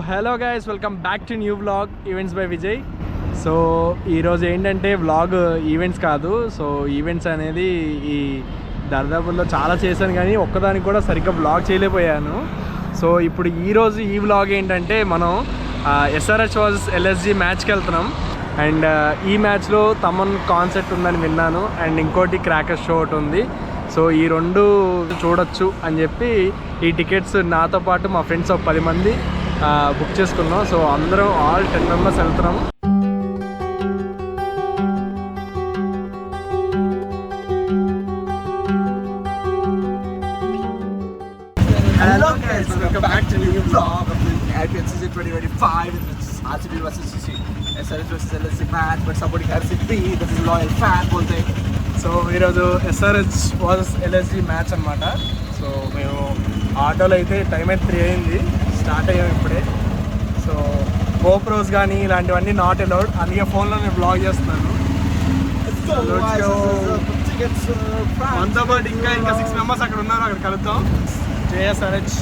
Hello guys, welcome back to new vlog events by Vijay. So ఈరోజు ఏంటంటే vlog events కాదు. So events అనేది ఈ దర్దాపుల్లో చాలా చేశాను కానీ ఒక్కదానికి కూడా సరిగ్గా వ్లాగ్ చేయలేకపోయాను. సో ఇప్పుడు ఈరోజు ఈ వ్లాగ్ ఏంటంటే మనం ఎస్ఆర్హెచ్ వర్సెస్ ఎల్ఎస్జి మ్యాచ్కి వెళ్తున్నాం. అండ్ ఈ మ్యాచ్లో తమన్ కాన్సెప్ట్ ఉందని విన్నాను. అండ్ ఇంకోటి క్రాకర్ షో ఒకటి ఉంది. సో ఈ రెండు చూడొచ్చు అని చెప్పి ఈ టికెట్స్ నాతో పాటు మా ఫ్రెండ్స్ ఒక 10 మంది బుక్ చేసుకున్నాం. సో అందరం ఆల్ 10 మెంబర్స్ వెళ్తున్నాం. Hello guys, welcome back to the new vlog of the IPL season 2025. It's RCB versus SRH versus LSC match, but supporting RCB. This is loyal fan bolte. So ఈరోజు SRH versus LSG match అనమాట. So మేము ఆటోలో అయితే time అయితే 3 అయింది, start అయ్యాం ఇప్పుడే. So GoPros కానీ ఇలాంటివన్నీ నాట్ అలౌడ్, అందుకే ఫోన్లో నేను బ్లాగ్ చేస్తున్నాను. మనతో పాటు ఇంకా 6 మెంబర్స్ అక్కడ ఉన్నారు, అక్కడ కలుద్దాం. జేఎస్ఆర్హెచ్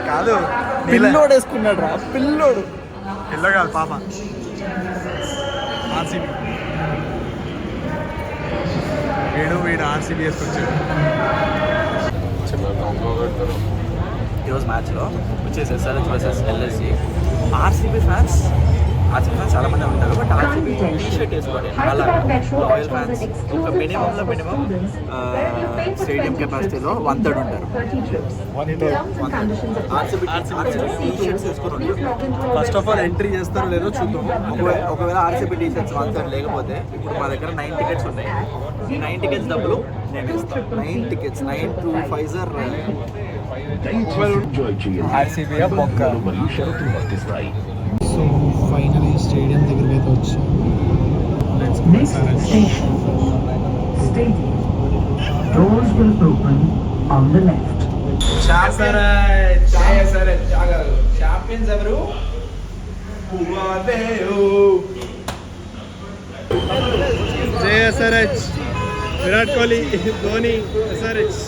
కాదు, పిల్లోడు వేసుకున్నాడు రా, పిల్లోడు పిల్ల కాదు పాప. ఆర్సీబీ వీడు ఆర్సీబీ వేసుకొచ్చాడు. ఈరోజు మ్యాచ్లో వచ్చేసి SRH versus LSG. RCB fans చాలా మంది ఉంటారు, బట్ ఆర్సీబీ టీ షర్ట్ వేసుకోండి. అలా లాయల్ ఫ్యాన్స్ ఒక మినిమం స్టేడియం కెపాసిటీలో 1/3 ఉంటారు. ఆర్సీబీ టీ షర్ట్స్ వేసుకుని ఉంటారు. ఫస్ట్ ఆఫ్ ఆల్ ఎంట్రీ చేస్తారో లేదో చూద్దాం. ఒకవేళ ఆర్సీబీ టీ షర్ట్స్ 1/3 లేకపోతే ఇప్పుడు మా దగ్గర 9 టికెట్స్ ఉన్నాయి. ఈ 9 టికెట్స్ డబ్బులు నేను ఇస్తాను. 9 టికెట్స్ 9 to 5 ఆర్సీబీ బొక్క. సో ఫైనలీ స్టేడియం దగ్గరికి అయితే వచ్చాం. Doors will open on the left. Champions ఎవరు? జేఎస్ఆర్హెచ్, విరాట్ కోహ్లీ, ధోని, ఎస్ఆర్హెచ్.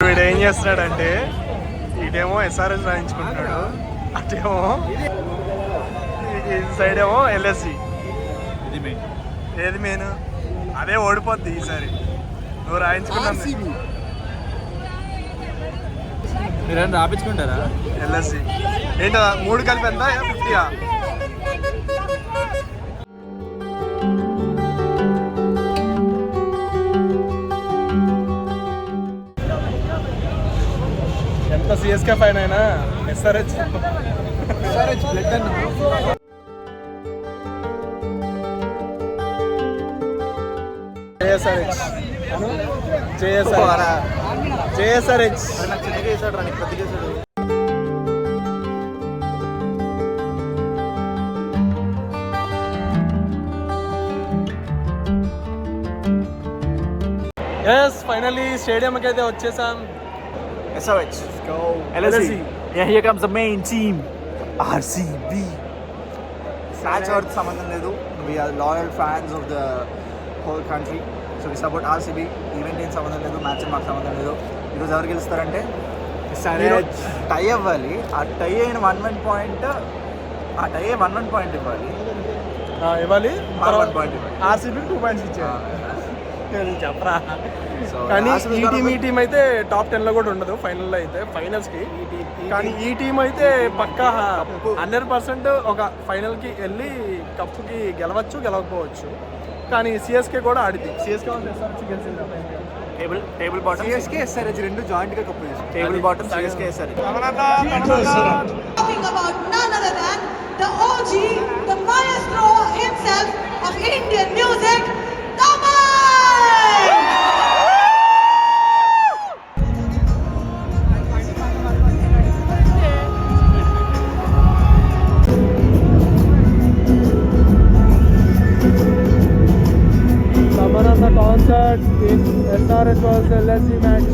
వీడు ఏం చేస్తున్నాడంటే ఇటేమో ఎస్ఆర్హెచ్ రాయించుకుంటున్నాడు, అటేమో ఈ సైడ్ ఏమో ఎల్ఎస్సి. ఏది మెయిన్? అదే ఓడిపోద్ది ఈసారి. నువ్వు రాయించుకున్నాను. మీరు రాపించుకుంటారా? ఎల్ఎస్సి ఏంటో 3 కలిపి ఎంత? 50. ఎంత సిఎస్కే ఫైన్ అయినా ఎస్ఆర్హెచ్ బ్లడ్ అన్న. జేఎస్ఆర్హెచ్ నాకు చిన్నగా వేసాడు రా, నీకు పెద్దగా వేసాడు. ఎస్ ఫైనల్లీ స్టేడియంకి అయితే వచ్చేసాం. SRH, LSG. Yeah, here comes the main team, RCB. Match ఎవరితో సంబంధం లేదు. We are loyal fans of the whole country. So we support RCB. Event ఏం సంబంధం లేదు, మ్యాచ్ మాకు సంబంధం లేదు. ఈరోజు ఎవరు గెలుస్తారంటే టై అవ్వాలి. ఆ టై అయిన 1 పాయింట్, ఆ టై 1 పాయింట్ ఇవ్వాలి. ఇవ్వాలి. 1 పాయింట్ ఇవ్వాలి. ఆర్సీబీ 2 పాయింట్స్ ఇచ్చారు చెప్పరా. సో కానీ ఈ టీం అయితే టాప్ 10లో కూడా ఉండదు ఫైనల్లో అయితే, ఫైనల్స్కి. కానీ ఈ టీం అయితే పక్కా 100% ఒక ఫైనల్కి వెళ్ళి కప్పుకి గెలవచ్చు, గెలవకపోవచ్చు. కానీ సిఎస్కే కూడా ఆడింది. సిఎస్కే గెలిచింది. టేబుల్ బాటమ్ సిఎస్కే SRH రెండు జాయింట్ గా కప్పు చేశారు. Table bottom CSK SRH. Talking about none other than the OG, the maestro himself of Indian music, Taman! Taman concert in SRH versus LSG match.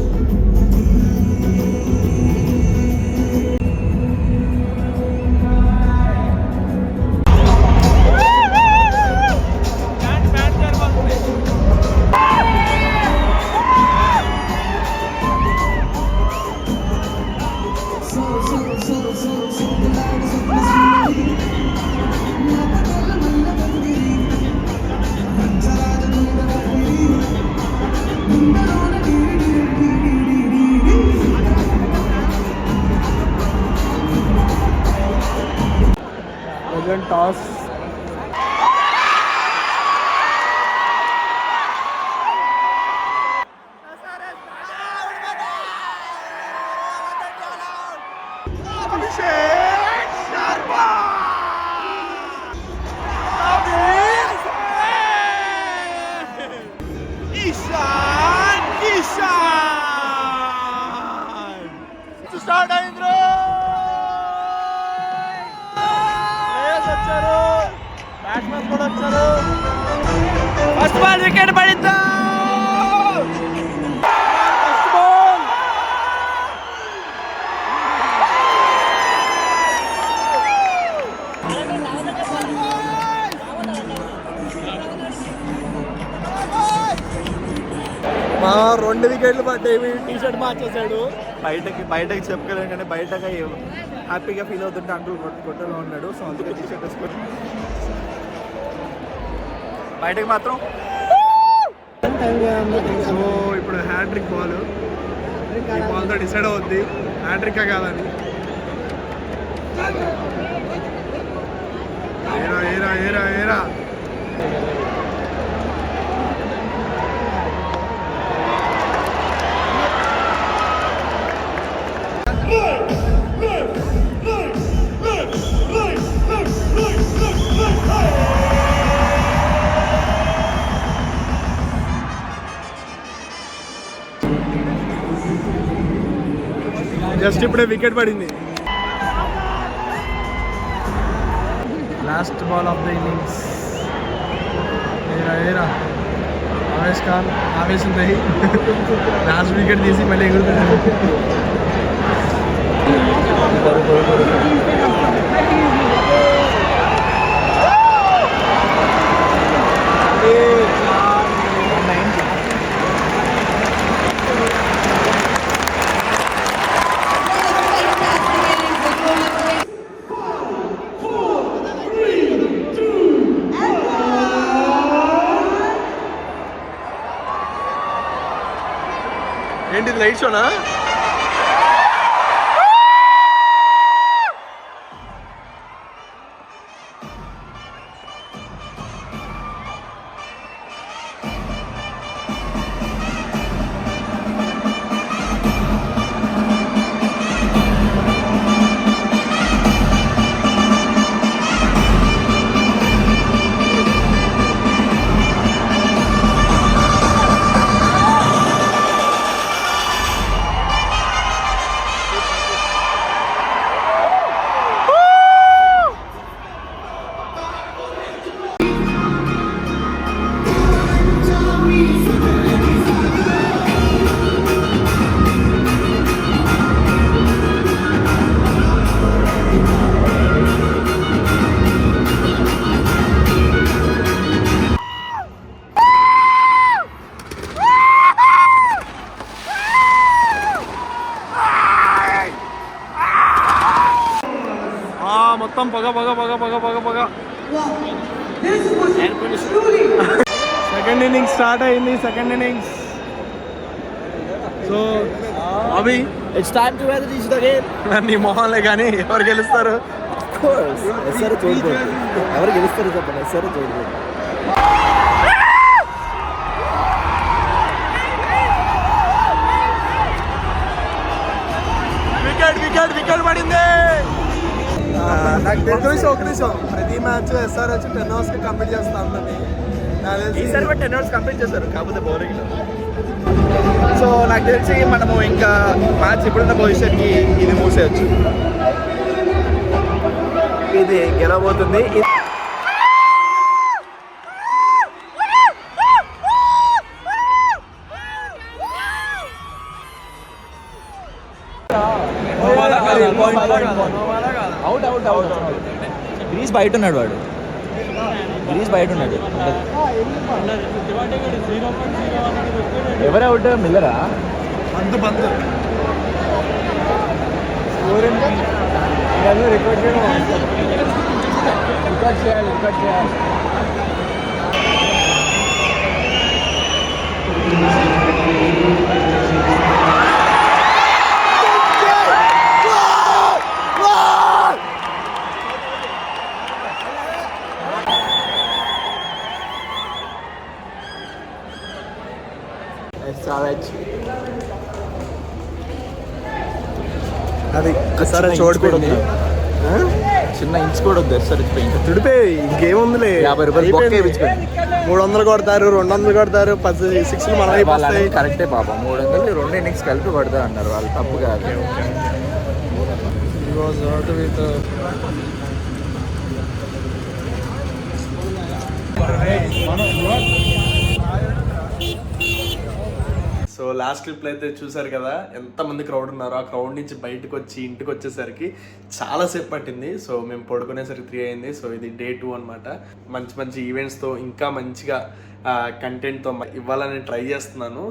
Toss. Start అయింది. వచ్చారు, batsmen కూడా వచ్చారు. First ball wicket పడిందా? First ball మా 2 వికెట్లు పడ్డాయి. T shirt మార్చేసాడు. బయటకి చెప్పుకోలేం కానీ బయటగా హ్యాపీగా ఫీల్ అవుతుంటే అంకుల్ కొట్టలో ఉన్నాడు. సో అందుకే టీ షర్ట్ వేసుకొని బయటకి మాత్రం. సో ఇప్పుడు హ్యాట్రిక్ బాల్, ఈ బాల్తో డిసైడ్ అవుద్ది హ్యాట్రికా కాదని. ఏరా ఏరా ఏరా ఏరా జస్ట్ ఇప్పుడే వికెట్ పడింది. Last ball of the innings. ఏరా ఏరా ఆవేశ్ ఖాన్, ఆవేశం రహి లాస్ట్ వికెట్ తీసి మళ్ళీ ఎగురుతున్నాడు. ఏంటిది లైట్ షోనా? మొత్తం పొగ పొగ పొగ పొగ పొగ పొగ. సెకండ్ ఇన్నింగ్స్ స్టార్ట్ అయింది. Second innings. సో అవి it's time to weather each the game. నీ మొహంలే కానీ ఎవరు గెలుస్తారు? ఎవరు గెలుస్తారు చెప్పండి. సరే చూడదు. వికెట్ వికెట్ వికెట్ పడింది. నాకు తెలిసి ఒక నిమిషం, ప్రతి మ్యాచ్ SRH 10 అవర్స్ కంప్లీట్ చేస్తా ఉందని. ఈసారి 10 అవర్స్ కంప్లీట్ చేశారు, కాకపోతే బౌలింగ్. సో నాకు తెలిసి మనము ఇంకా మ్యాచ్ ఇప్పుడున్న పొజిషన్కి ఇది మూసేయచ్చు. ఇది గెలవబోతుంది. Out out out. గ్రీస్ బయట ఉన్నాడు వాడు. గ్రీస్ బయట ఉన్నాడు. ఎవరు అవుట్? మిల్లరా? బంద్ బంద్ రికార్డ్ చేయాలి. Savage. అది సరే చూడిపోయింది. చిన్న ఇంచ్ కూడా వద్దు సరిపోయింది. తుడిపోయి ఇంకేముందిలే. 50 రూపాయలు బొక్క వేయించుకోండి. 300 కొడతారు, 200 కొడతారు, 10 6 మనం అయిపోతాయి. కరెక్టే పాపం. 300 2 ఇన్నింగ్స్ కలిపి కొడతా అన్నారు వాళ్ళు, తప్పు కాదు. సో లాస్ట్ ట్రిప్లో అయితే చూసారు కదా ఎంతమంది క్రౌడ్ ఉన్నారో. ఆ క్రౌడ్ నుంచి బయటకు వచ్చి ఇంటికి వచ్చేసరికి చాలాసేపు పట్టింది. సో మేము పడుకునేసరికి 3 అయింది. సో ఇది డే 2 అనమాట. మంచి మంచి ఈవెంట్స్తో ఇంకా మంచిగా కంటెంట్తో ఇవ్వాలని ట్రై చేస్తున్నాను.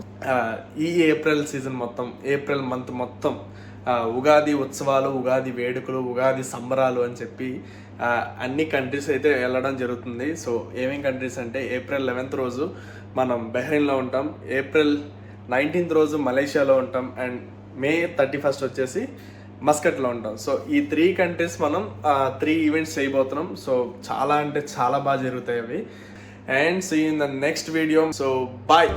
ఈ ఏప్రిల్ సీజన్ మొత్తం, ఏప్రిల్ మంత్ మొత్తం ఉగాది ఉత్సవాలు, ఉగాది వేడుకలు, ఉగాది సంబరాలు అని చెప్పి అన్ని కంట్రీస్ అయితే వెళ్ళడం జరుగుతుంది. సో ఏమేమి కంట్రీస్ అంటే ఏప్రిల్ 11th రోజు మనం బహ్రెయిన్లో ఉంటాం, ఏప్రిల్ 19th రోజు మలేషియాలో ఉంటాం, అండ్ మే 31st వచ్చేసి మస్కట్లో ఉంటాం. సో ఈ 3 కంట్రీస్ మనం 3 ఈవెంట్స్ చేయబోతున్నాం. సో చాలా అంటే చాలా బాగా జరుగుతాయి అవి. And see in the next video. So bye.